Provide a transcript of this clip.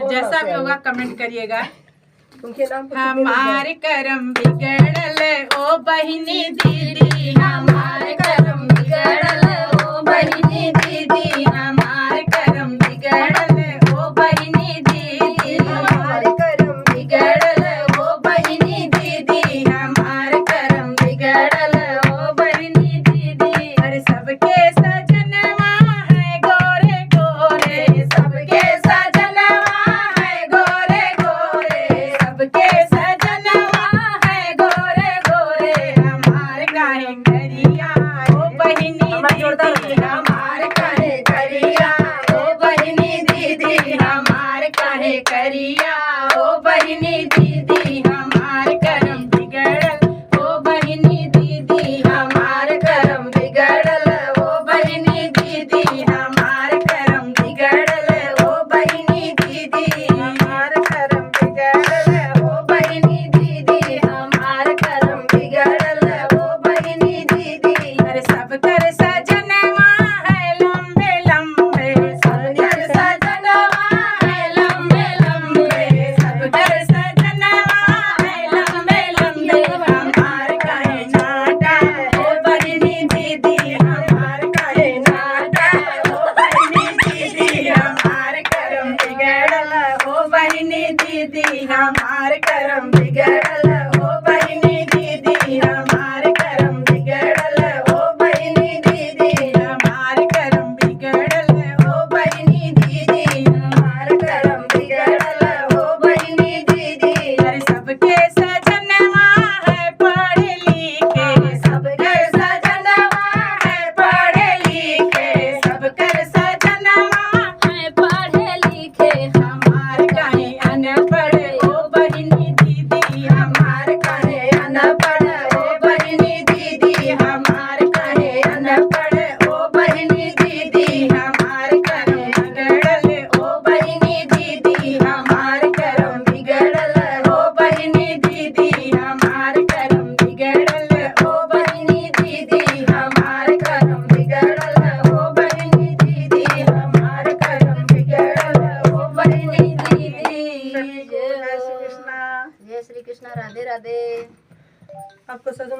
और जैसा भी होगा कमेंट करिएगा। उनके नाम पर हमारे करम बिगड़ल ओ बहिनी दीदी, हमारे करम बिगड़ल ओ बहिनी दीदी, हमारे करम बिगड़ल ओ बहिनी दीदी, हमारे करम बिगड़ल ओ बहिनी दीदी, हमारे करम बिगड़ल ओ बहिनी दीदी। अरे सबके सजनवा है गोरे गोरे, सबके सजनवा है गोरे गोरे, सबके सजनवा है गोरे गोरे, हमारे काहे करिया ओ बहिनी दीदी, हमारे काहे करिया ओ बहिनी दीदी, हमारे काहे करिया ओ बहिनी दीदी, हमारे करम बिगड़ल ओ बहिनी दीदी, हमारे करम बिगड़ल ओ बहिनी दीदी, हमारे करम बिगड़ल ओ बहिनी दीदी, हमारे करम बिगड़ल ओ बहिनी दीदी, हमारे करम बिगड़ल ओ बहिनी दीदी। अरे सब कर सजनवा है लंबे लंबे, सब कर सजनवा है लंबे लंबे, सब कर सजनवा है लंबे लंबे, हमारे काहे नाटा ओ बहिनी दीदी, हमारे काहे नाटा ओ बहिनी दीदी, हमारे करम बिगड़ल ओ बहिनी दीदी, हमारे करम बिगड़ल ओ बहिनी दीदी, हमारे करम बिगड़ल ओ बहिनी दीदी, हमारे करम बिगड़ल ओ बहिनी दीदी, हमारे करम बिगड़ल ओ बहिनी दीदी। अरे सबके सजनवा है पढ़े लिखे, सबके सजनवा है पढ़े लिखे, सबके सजनवा है पढ़े लिखे, हमारे काहे अनपढ़ ओ बहिनी दीदी, हमारे काहे अनपढ़ ओ बहिनी दीदी, हमारे काहे अनपढ़ ओ बहिनी दीदी, हमारे करम बिगड़ल ओ बहिनी दीदी, हमारे करम बिगड़ल ओ बहिनी दीदी, हमारे करम बिगड़ल ओ बहिनी दीदी, हमारे करम बिगड़ल ओ बहिनी दीदी, हमारे करम बिगड़ल ओ बहिनी दीदी। जय श्री कृष्णा। जय श्री कृष्णा। राधे राधे। आपको सजनों